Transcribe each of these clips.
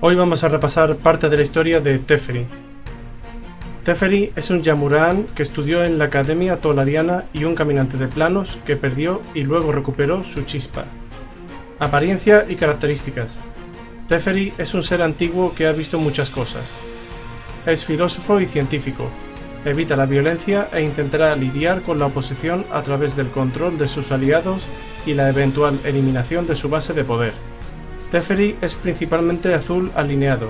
Hoy vamos a repasar parte de la historia de Teferi. Teferi es un Yamuraan que estudió en la Academia Tolariana y un caminante de planos que perdió y luego recuperó su chispa. Apariencia y características. Teferi es un ser antiguo que ha visto muchas cosas. Es filósofo y científico. Evita la violencia e intentará lidiar con la oposición a través del control de sus aliados y la eventual eliminación de su base de poder. Teferi es principalmente azul alineado,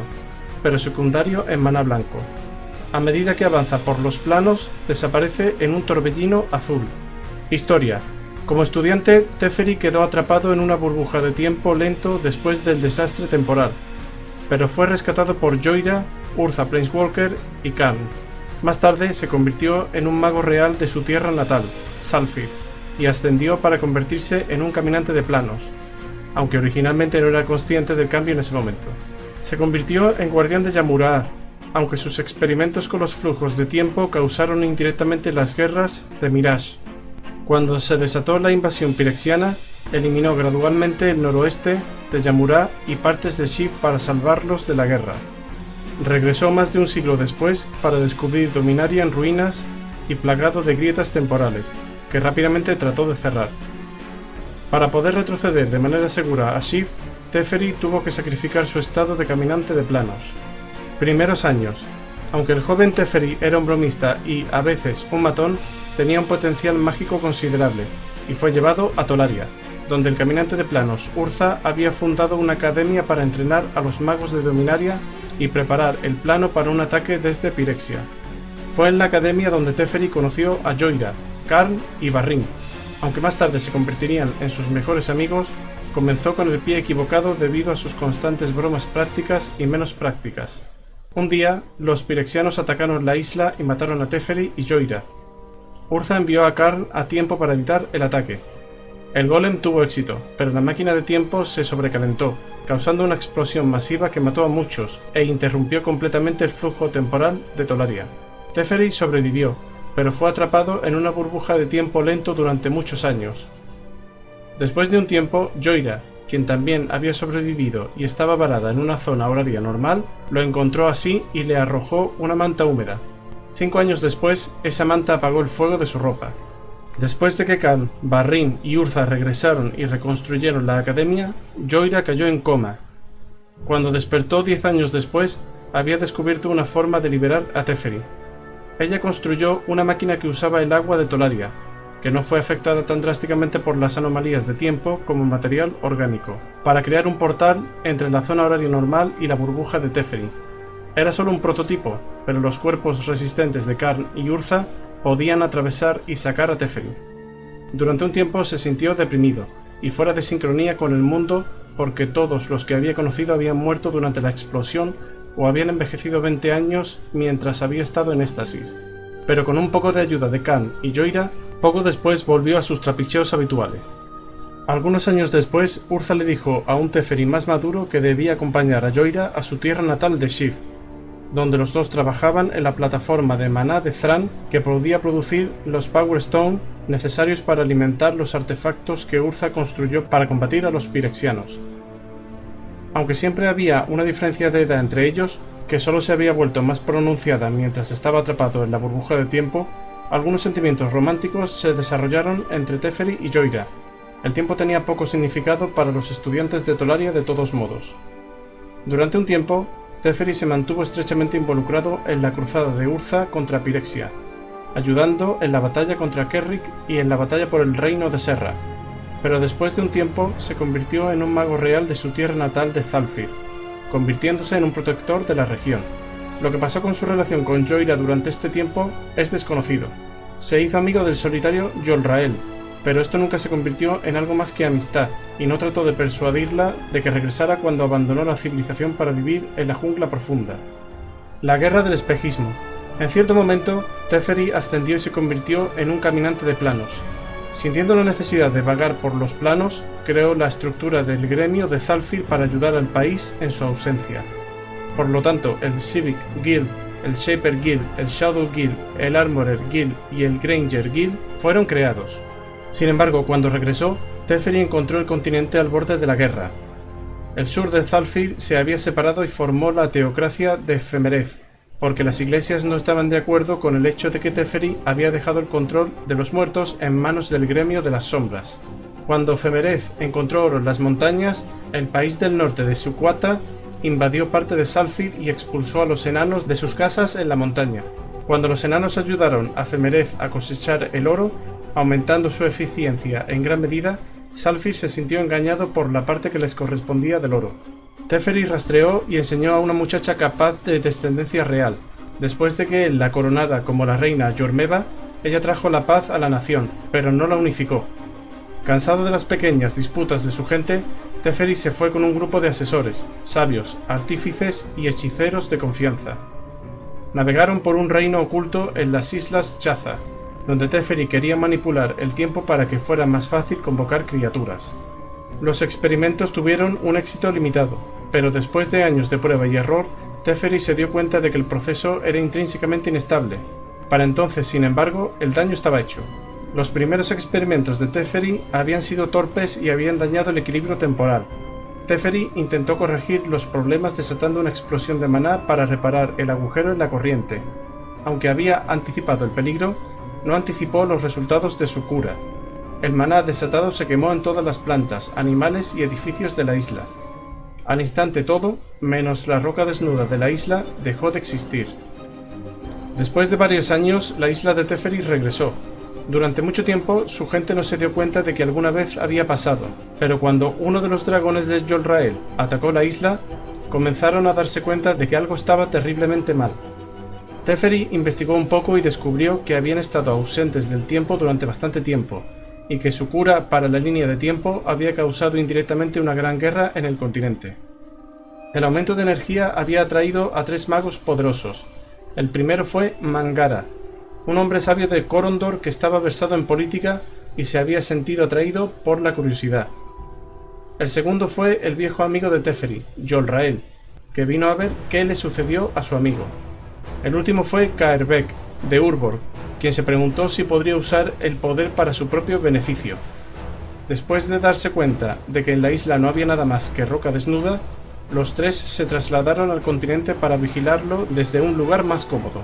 pero secundario en maná blanco. A medida que avanza por los planos, desaparece en un torbellino azul. Historia. Como estudiante, Teferi quedó atrapado en una burbuja de tiempo lento después del desastre temporal, pero fue rescatado por Joyra, Urza Planeswalker y Karn. Más tarde se convirtió en un mago real de su tierra natal, Zhalfir, y ascendió para convertirse en un caminante de planos, aunque originalmente no era consciente del cambio en ese momento. Se convirtió en guardián de Yamuraar, aunque sus experimentos con los flujos de tiempo causaron indirectamente las guerras de Mirage. Cuando se desató la invasión pirexiana, eliminó gradualmente el noroeste de Yamuraar y partes de Sheev para salvarlos de la guerra. Regresó más de un siglo después para descubrir Dominaria en ruinas y plagado de grietas temporales, que rápidamente trató de cerrar. Para poder retroceder de manera segura a Sheev, Teferi tuvo que sacrificar su estado de caminante de planos. Primeros años. Aunque el joven Teferi era un bromista y, a veces, un matón, tenía un potencial mágico considerable, y fue llevado a Tolaria, donde el caminante de planos Urza había fundado una academia para entrenar a los magos de Dominaria y preparar el plano para un ataque desde Pirexia. Fue en la academia donde Teferi conoció a Joyra, Karn y Barryn. Aunque más tarde se convertirían en sus mejores amigos, comenzó con el pie equivocado debido a sus constantes bromas prácticas y menos prácticas. Un día, los pirexianos atacaron la isla y mataron a Teferi y Joyra. Urza envió a Karn a tiempo para evitar el ataque. El golem tuvo éxito, pero la máquina de tiempo se sobrecalentó, causando una explosión masiva que mató a muchos e interrumpió completamente el flujo temporal de Tolaria. Teferi sobrevivió, pero fue atrapado en una burbuja de tiempo lento durante muchos años. Después de un tiempo, Joyra, quien también había sobrevivido y estaba varada en una zona horaria normal, lo encontró así y le arrojó una manta húmeda. 5 años después, esa manta apagó el fuego de su ropa. Después de que Karn, Barryn y Urza regresaron y reconstruyeron la academia, Joyra cayó en coma. Cuando despertó 10 años después, había descubierto una forma de liberar a Teferi. Ella construyó una máquina que usaba el agua de Tolaria, que no fue afectada tan drásticamente por las anomalías de tiempo como material orgánico, para crear un portal entre la zona horaria normal y la burbuja de Teferi. Era solo un prototipo, pero los cuerpos resistentes de Karn y Urza podían atravesar y sacar a Teferi. Durante un tiempo se sintió deprimido y fuera de sincronía con el mundo porque todos los que había conocido habían muerto durante la explosión o habían envejecido 20 años mientras había estado en éxtasis. Pero con un poco de ayuda de Karn y Joyra, poco después volvió a sus trapicheos habituales. Algunos años después, Urza le dijo a un Teferi más maduro que debía acompañar a Joyra a su tierra natal de Sheev, donde los dos trabajaban en la plataforma de maná de Thran que podía producir los Power Stone necesarios para alimentar los artefactos que Urza construyó para combatir a los pirexianos. Aunque siempre había una diferencia de edad entre ellos, que solo se había vuelto más pronunciada mientras estaba atrapado en la burbuja de tiempo, algunos sentimientos románticos se desarrollaron entre Teferi y Joyra. El tiempo tenía poco significado para los estudiantes de Tolaria de todos modos. Durante un tiempo, Teferi se mantuvo estrechamente involucrado en la cruzada de Urza contra Pirexia, ayudando en la batalla contra Kerrick y en la batalla por el reino de Serra, pero después de un tiempo se convirtió en un mago real de su tierra natal de Zhalfir, convirtiéndose en un protector de la región. Lo que pasó con su relación con Joyra durante este tiempo es desconocido. Se hizo amigo del solitario Yolrael, pero esto nunca se convirtió en algo más que amistad, y no trató de persuadirla de que regresara cuando abandonó la civilización para vivir en la jungla profunda. La Guerra del Espejismo. En cierto momento, Teferi ascendió y se convirtió en un caminante de planos. Sintiendo la necesidad de vagar por los planos, creó la estructura del gremio de Zhalfir para ayudar al país en su ausencia. Por lo tanto, el Civic Guild, el Shaper Guild, el Shadow Guild, el Armorer Guild y el Granger Guild fueron creados. Sin embargo, cuando regresó, Teferi encontró el continente al borde de la guerra. El sur de Thalfir se había separado y formó la teocracia de Femeref, porque las iglesias no estaban de acuerdo con el hecho de que Teferi había dejado el control de los muertos en manos del gremio de las sombras. Cuando Femeref encontró oro en las montañas, el país del norte de Suquata invadió parte de Salfir y expulsó a los enanos de sus casas en la montaña. Cuando los enanos ayudaron a Femeref a cosechar el oro, aumentando su eficiencia en gran medida, Salfir se sintió engañado por la parte que les correspondía del oro. Teferi rastreó y enseñó a una muchacha capaz de descendencia real. Después de que él la coronara como la reina Yormeba, ella trajo la paz a la nación, pero no la unificó. Cansado de las pequeñas disputas de su gente, Teferi se fue con un grupo de asesores, sabios, artífices y hechiceros de confianza. Navegaron por un reino oculto en las islas Chaza, donde Teferi quería manipular el tiempo para que fuera más fácil convocar criaturas. Los experimentos tuvieron un éxito limitado, pero después de años de prueba y error, Teferi se dio cuenta de que el proceso era intrínsecamente inestable. Para entonces, sin embargo, el daño estaba hecho. Los primeros experimentos de Teferi habían sido torpes y habían dañado el equilibrio temporal. Teferi intentó corregir los problemas desatando una explosión de maná para reparar el agujero en la corriente. Aunque había anticipado el peligro, no anticipó los resultados de su cura. El maná desatado se quemó en todas las plantas, animales y edificios de la isla. Al instante todo, menos la roca desnuda de la isla, dejó de existir. Después de varios años, la isla de Teferi regresó. Durante mucho tiempo, su gente no se dio cuenta de que alguna vez había pasado, pero cuando uno de los dragones de Jolrael atacó la isla, comenzaron a darse cuenta de que algo estaba terriblemente mal. Teferi investigó un poco y descubrió que habían estado ausentes del tiempo durante bastante tiempo, y que su cura para la línea de tiempo había causado indirectamente una gran guerra en el continente. El aumento de energía había atraído a 3 magos poderosos. El primero fue Mangara, un hombre sabio de Corondor que estaba versado en política y se había sentido atraído por la curiosidad. El segundo fue el viejo amigo de Teferi, Jolrael, que vino a ver qué le sucedió a su amigo. El último fue Caerbeck, de Urborg, quien se preguntó si podría usar el poder para su propio beneficio. Después de darse cuenta de que en la isla no había nada más que roca desnuda, los 3 se trasladaron al continente para vigilarlo desde un lugar más cómodo.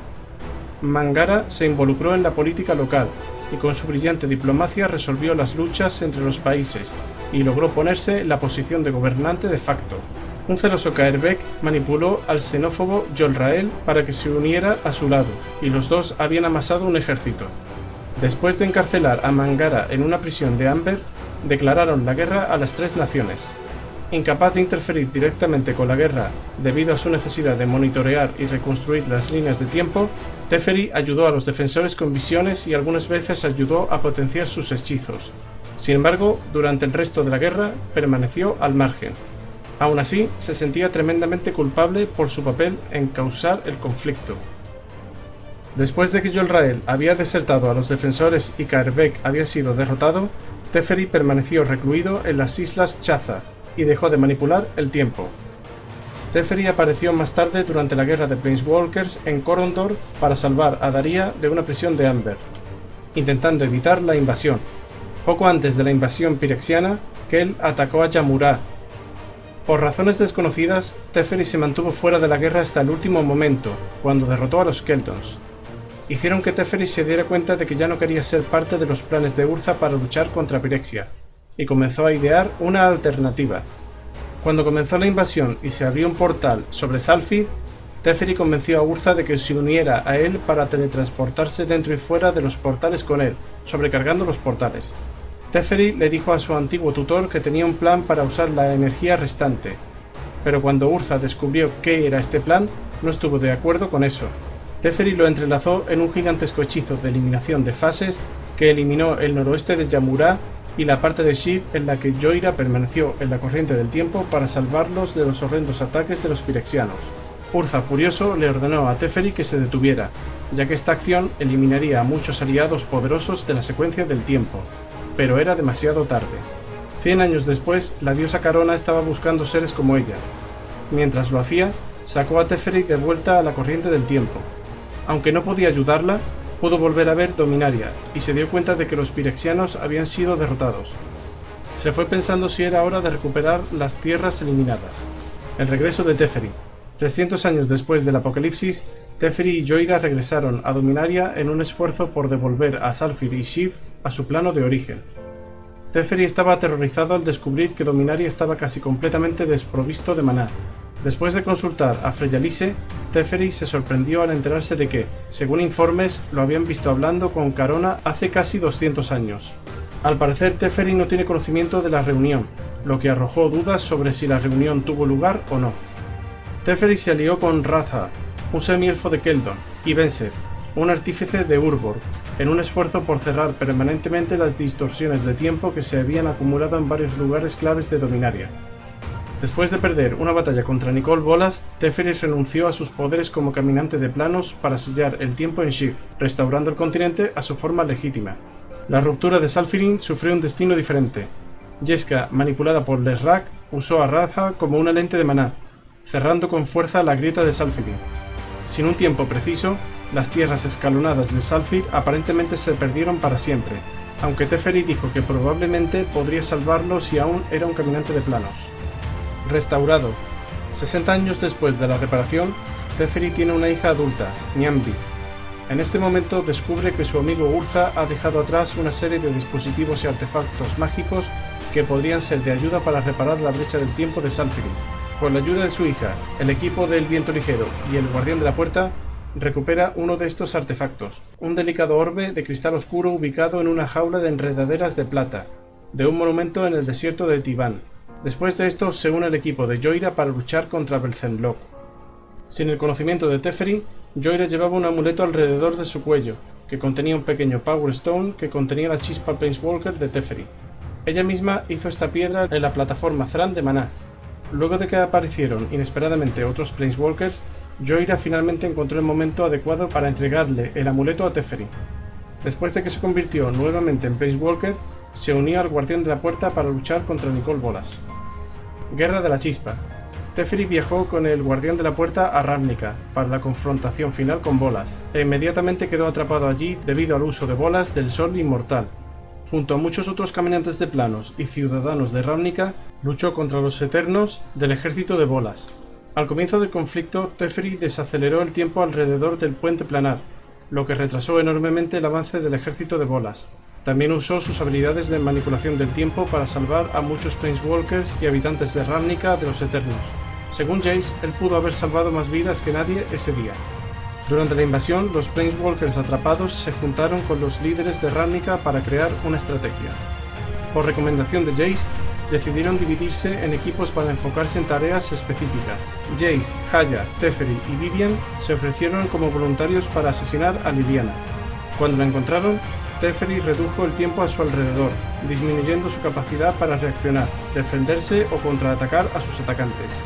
Mangara se involucró en la política local y con su brillante diplomacia resolvió las luchas entre los países y logró ponerse en la posición de gobernante de facto. Un celoso Caerbeck manipuló al xenófobo Jolrael para que se uniera a su lado, y los dos habían amasado un ejército. Después de encarcelar a Mangara en una prisión de Amber, declararon la guerra a las 3 naciones. Incapaz de interferir directamente con la guerra debido a su necesidad de monitorear y reconstruir las líneas de tiempo, Teferi ayudó a los defensores con visiones y algunas veces ayudó a potenciar sus hechizos. Sin embargo, durante el resto de la guerra permaneció al margen. Aún así, se sentía tremendamente culpable por su papel en causar el conflicto. Después de que Jolrael había desertado a los defensores y Caerbeck había sido derrotado, Teferi permaneció recluido en las islas Chaza y dejó de manipular el tiempo. Teferi apareció más tarde durante la guerra de Planeswalkers en Corondor para salvar a Daria de una prisión de Amber, intentando evitar la invasión. Poco antes de la invasión pirexiana, Kel atacó a Yamurá. Por razones desconocidas, Teferi se mantuvo fuera de la guerra hasta el último momento, cuando derrotó a los Keldons. Hicieron que Teferi se diera cuenta de que ya no quería ser parte de los planes de Urza para luchar contra Pirexia, y comenzó a idear una alternativa. Cuando comenzó la invasión y se abrió un portal sobre Salfir, Teferi convenció a Urza de que se uniera a él para teletransportarse dentro y fuera de los portales con él, sobrecargando los portales. Teferi le dijo a su antiguo tutor que tenía un plan para usar la energía restante, pero cuando Urza descubrió qué era este plan, no estuvo de acuerdo con eso. Teferi lo entrelazó en un gigantesco hechizo de eliminación de fases que eliminó el noroeste de Yamurá y la parte de Shiv en la que Joira permaneció en la corriente del tiempo para salvarlos de los horrendos ataques de los pirexianos. Urza, furioso, le ordenó a Teferi que se detuviera, ya que esta acción eliminaría a muchos aliados poderosos de la secuencia del tiempo, pero era demasiado tarde. 100 años después, la diosa Carona estaba buscando seres como ella. Mientras lo hacía, sacó a Teferi de vuelta a la corriente del tiempo. Aunque no podía ayudarla, pudo volver a ver Dominaria y se dio cuenta de que los pirexianos habían sido derrotados. Se fue pensando si era hora de recuperar las tierras eliminadas. El regreso de Teferi. 300 años después del apocalipsis, Teferi y Jhoira regresaron a Dominaria en un esfuerzo por devolver a Zhalfir y Sheev a su plano de origen. Teferi estaba aterrorizado al descubrir que Dominaria estaba casi completamente desprovisto de maná. Después de consultar a Freyalise, Teferi se sorprendió al enterarse de que, según informes, lo habían visto hablando con Carona hace casi 200 años. Al parecer, Teferi no tiene conocimiento de la reunión, lo que arrojó dudas sobre si la reunión tuvo lugar o no. Teferi se alió con Radha, un semielfo de Keldon, y Venser, un artífice de Urborg, en un esfuerzo por cerrar permanentemente las distorsiones de tiempo que se habían acumulado en varios lugares claves de Dominaria. Después de perder una batalla contra Nicol Bolas, Teferi renunció a sus poderes como caminante de planos para sellar el tiempo en Sheev, restaurando el continente a su forma legítima. La ruptura de Zhalfirin sufrió un destino diferente. Jeska, manipulada por Lesrak, usó a Radha como una lente de maná, cerrando con fuerza la grieta de Zhalfirin. Sin un tiempo preciso, las tierras escalonadas de Zhalfir aparentemente se perdieron para siempre, aunque Teferi dijo que probablemente podría salvarlo si aún era un caminante de planos. Restaurado. 60 años después de la reparación, Teferi tiene una hija adulta, Nyambi. En este momento descubre que su amigo Urza ha dejado atrás una serie de dispositivos y artefactos mágicos que podrían ser de ayuda para reparar la brecha del tiempo de Zhalfirin. Con la ayuda de su hija, el equipo del Viento Ligero y el Guardián de la Puerta, recupera uno de estos artefactos, un delicado orbe de cristal oscuro ubicado en una jaula de enredaderas de plata, de un monumento en el desierto de Tivan. Después de esto se une al equipo de Jhoira para luchar contra Belzenlok. Sin el conocimiento de Teferi, Jhoira llevaba un amuleto alrededor de su cuello, que contenía un pequeño Power Stone que contenía la chispa Planeswalker de Teferi. Ella misma hizo esta piedra en la plataforma Thran de maná. Luego de que aparecieron inesperadamente otros Planeswalkers, Jhoira finalmente encontró el momento adecuado para entregarle el amuleto a Teferi. Después de que se convirtió nuevamente en Planeswalker, se unió al Guardián de la Puerta para luchar contra Nicol Bolas. Guerra de la Chispa. Teferi viajó con el Guardián de la Puerta a Ravnica para la confrontación final con Bolas, e inmediatamente quedó atrapado allí debido al uso de bolas del Sol Inmortal. Junto a muchos otros caminantes de planos y ciudadanos de Ravnica, luchó contra los Eternos del ejército de Bolas. Al comienzo del conflicto, Teferi desaceleró el tiempo alrededor del puente planar, lo que retrasó enormemente el avance del ejército de Bolas. También usó sus habilidades de manipulación del tiempo para salvar a muchos Planeswalkers y habitantes de Ravnica de los Eternos. Según Jace, él pudo haber salvado más vidas que nadie ese día. Durante la invasión, los Planeswalkers atrapados se juntaron con los líderes de Ravnica para crear una estrategia. Por recomendación de Jace, decidieron dividirse en equipos para enfocarse en tareas específicas. Jace, Haya, Teferi y Vivian se ofrecieron como voluntarios para asesinar a Liliana. Cuando la encontraron, Teferi redujo el tiempo a su alrededor, disminuyendo su capacidad para reaccionar, defenderse o contraatacar a sus atacantes.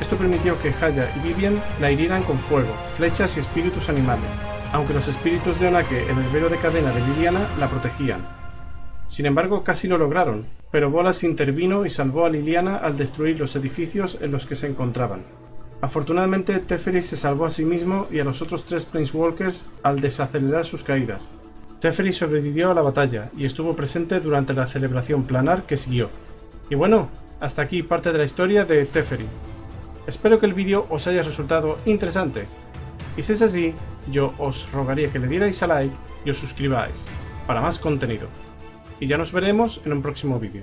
Esto permitió que Haya y Vivian la hirieran con fuego, flechas y espíritus animales, aunque los espíritus de Onake, el herbero de cadena de Liliana, la protegían. Sin embargo, casi lo lograron, pero Bolas intervino y salvó a Liliana al destruir los edificios en los que se encontraban. Afortunadamente, Teferi se salvó a sí mismo y a los otros 3 Planeswalkers al desacelerar sus caídas. Teferi sobrevivió a la batalla y estuvo presente durante la celebración planar que siguió. Y bueno, hasta aquí parte de la historia de Teferi. Espero que el vídeo os haya resultado interesante, y si es así, yo os rogaría que le dierais a like y os suscribáis para más contenido. Y ya nos veremos en un próximo vídeo.